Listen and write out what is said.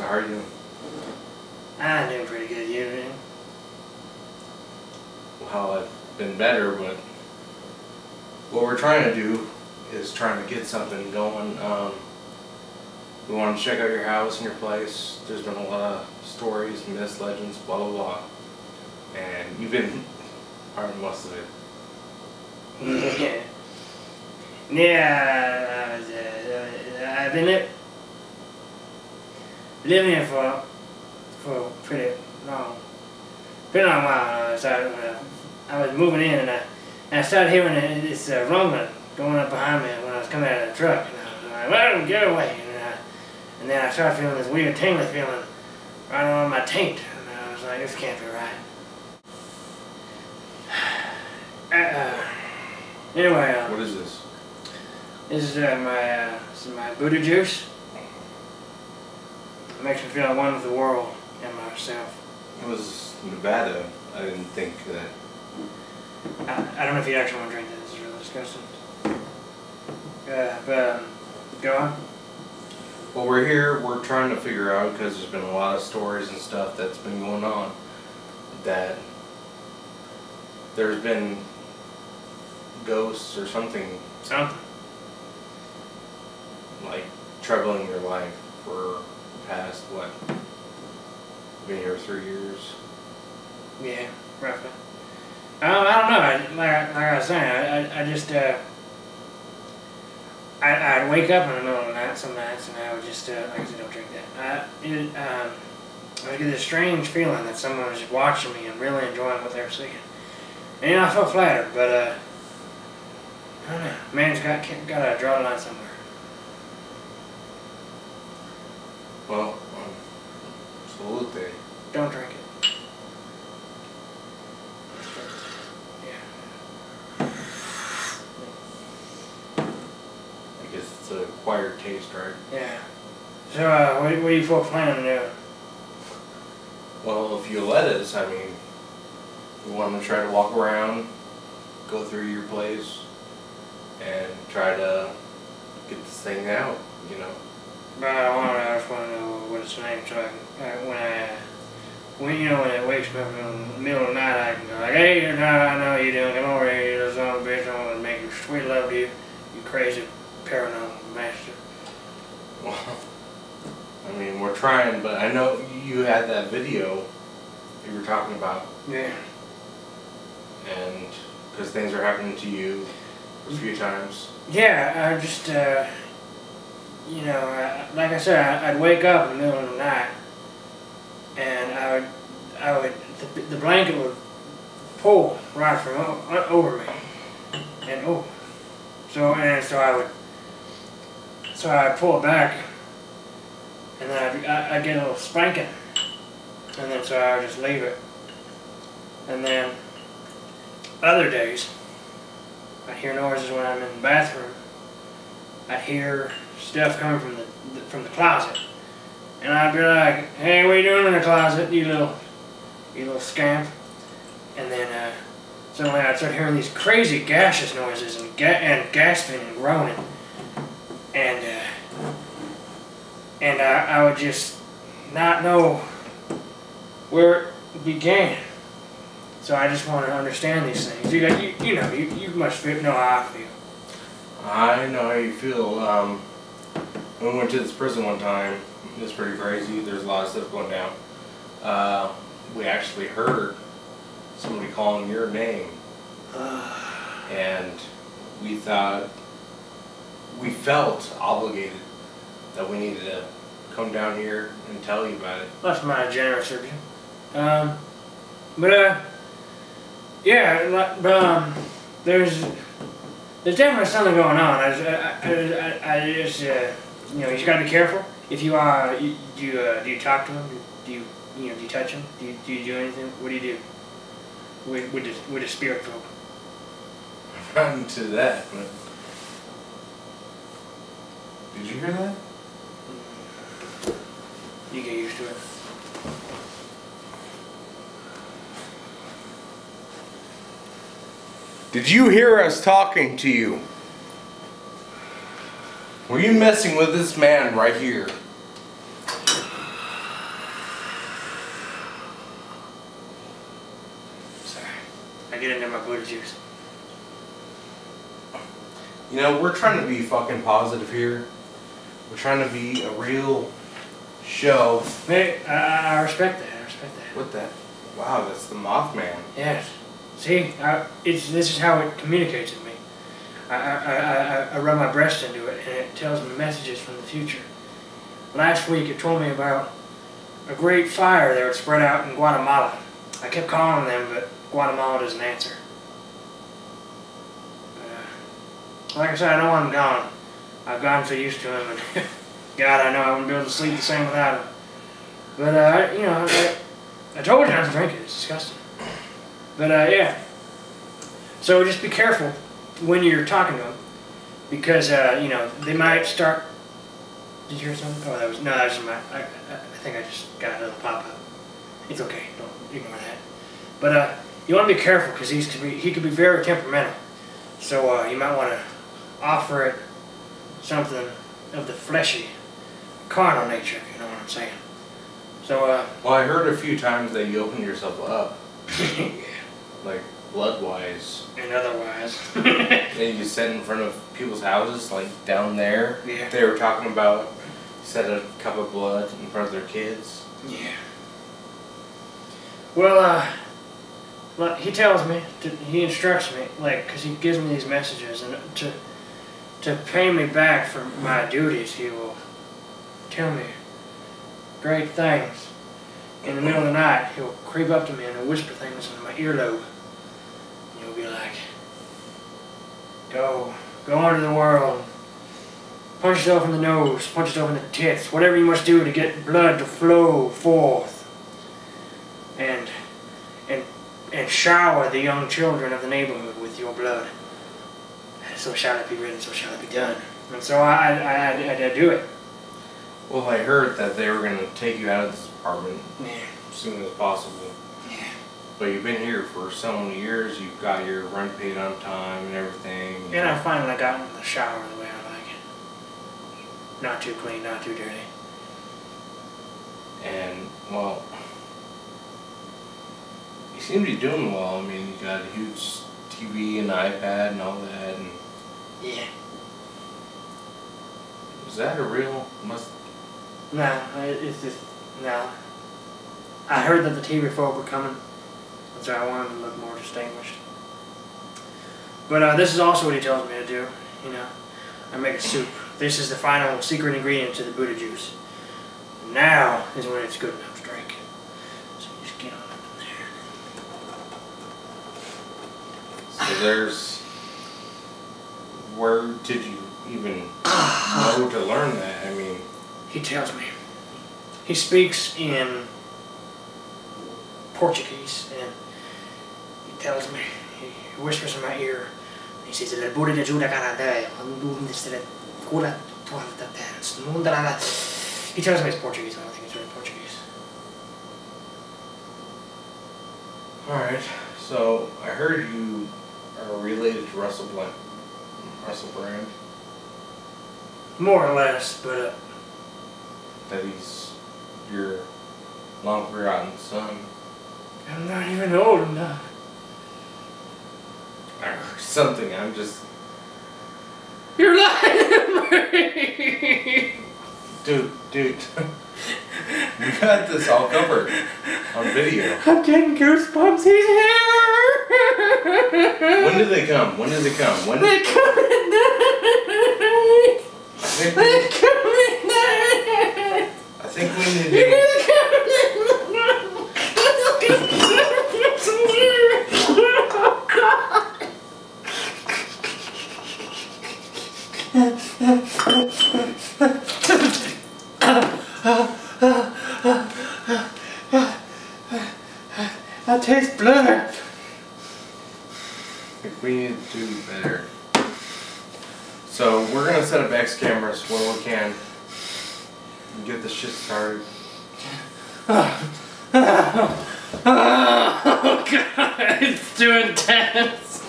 So how are you doing? I'm doing pretty good, you know? Well, I've been better, but what we're trying to do is trying to get something going. We want to check out your house and your place. There's been a lot of stories, myths, legends, blah blah blah, and you've been part of most of it. Yeah, I've been living here for pretty long while. I was moving in and I started hearing this rumbling going up behind me when I was coming out of the truck, and I was like, "Well, get away!" And then I started feeling this weird tingling feeling right on my taint, and I was like, "This can't be right." Anyway, What is this? This is my Buddha juice. It makes me feel one with the world and myself. It was Nevada. I didn't think that. I don't know if you actually want to drink this. This is really disgusting. But go on. Well, we're here. We're trying to figure out, because there's been a lot of stories and stuff that's been going on, that there's been ghosts or something. Something. Like troubling your life for the past, what? Been here 3 years. Yeah, roughly. I don't know. Like I was saying, I just I'd wake up in the middle of the night some nights, and I would just like I said, don't drink that. I would get this strange feeling that someone was just watching me and really enjoying what they were seeing. And you know, I felt flattered, but I don't know. Man's got to draw the line somewhere. Well, salute. Don't drink it. Yeah. I guess it's an acquired taste, right? Yeah. So, what are you folks planning to do? Well, if you let us, I mean, we want to try to walk around, go through your place, and try to get this thing out, you know. But I just want to know what its name, so I can, when it wakes me up in the middle of the night, I can go like, "Hey, I know you doing. Come over here, you little son of a bitch. I want to make you sweet love to you, you crazy paranormal master." Well, I mean, we're trying, but I know you had that video you were talking about. Yeah. And because things are happening to you a few times. Yeah, I just, you know, like I said, I'd wake up in the middle of the night, and the blanket would pull right from over me, and so I'd pull it back, and then I'd get a little spanking, and then so I would just leave it, and then other days I'd hear noises when I'm in the bathroom. I'd hear stuff coming from the closet, and I'd be like, "Hey, what are you doing in the closet, you little scamp?" And then suddenly I'd start hearing these crazy gaseous noises and gasping and groaning, and I would just not know where it began. So I just want to understand these things. You must know how I feel. I know how you feel. When we went to this prison one time, it was pretty crazy. There's a lot of stuff going down. We actually heard somebody calling your name, and we felt obligated that we needed to come down here and tell you about it. That's my generous of you. Yeah, but there's definitely something going on. I just you know, you just gotta be careful. If you do you talk to him? Do you touch him? Do you do anything? What do you do with the spirit folk? I'm not into that, but did you hear that? You get used to it. Did you hear us talking to you? Were you messing with this man right here? get into my booty juice. You know, we're trying to be fucking positive here. We're trying to be a real show. Hey, I respect that. I respect that. What that? Wow, that's the Mothman. Yes. See, this is how it communicates with me. I run my breast into it, and it tells me messages from the future. Last week, it told me about a great fire that would spread out in Guatemala. I kept calling them, but Guatemala doesn't answer. Like I said, I know I'm gone. I've gotten so used to him, and God, I know I wouldn't be able to sleep the same without him. But, you know, I told you not to drink it. It's disgusting. But, yeah. So just be careful when you're talking to them, because, you know, they might start... Did you hear something? Oh, that was just my... I think I just got a little pop-up. It's okay. Don't ignore that. But, you want to be careful, because he could be very temperamental. So, you might want to offer it something of the fleshy, carnal nature, if you know what I'm saying. So, well, I heard a few times that you open yourself up. Yeah. Like, blood-wise. And otherwise. And you sit in front of people's houses, like, down there. Yeah. They were talking about, set a cup of blood in front of their kids. Yeah. Well, he tells me, he instructs me, like, because he gives me these messages, and to pay me back for my duties, he will tell me great things. In the middle of the night, he'll creep up to me and he'll whisper things in my earlobe. And he'll be like, go into the world, punch yourself in the nose, punch yourself in the tits, whatever you must do to get blood to flow forth. And shower the young children of the neighborhood with your blood. So shall it be written, so shall it be done. And so I do it. Well, I heard that they were going to take you out of this apartment Yeah. as soon as possible. Yeah. But you've been here for so many years, you've got your rent paid on time and everything. And I finally got into the shower the way I like it. Not too clean, not too dirty. And, well, you seem to be doing well. I mean, you got a huge TV and iPad and all that. And Yeah. is that a real No, it's just, no. I heard that the TV folk were coming, and so I wanted to look more distinguished. But this is also what he tells me to do, you know. I make a soup. This is the final secret ingredient to the Buddha juice. Now is when it's good enough to drink. So you just get on up in there. So there's... Where did you even know to learn that? I mean... He tells me. He speaks in Portuguese, and he tells me, he whispers in my ear, he says, "El Buddha ajuda cada day." He tells me it's Portuguese, but I don't think it's really Portuguese. Alright, so I heard you are related to Russell Brand. More or less, but That he's your long-forgotten son. I'm not even old enough. I heard something, I'm just... You're lying to me! Dude. We got this all covered on video. I'm getting goosebumps, he's here! When did they come? When did they come? When They come at night! They come at night! I think we need to... I taste blood. I think we need to do better. So we're gonna set up X cameras when we can and get this shit started. Oh God, it's too intense.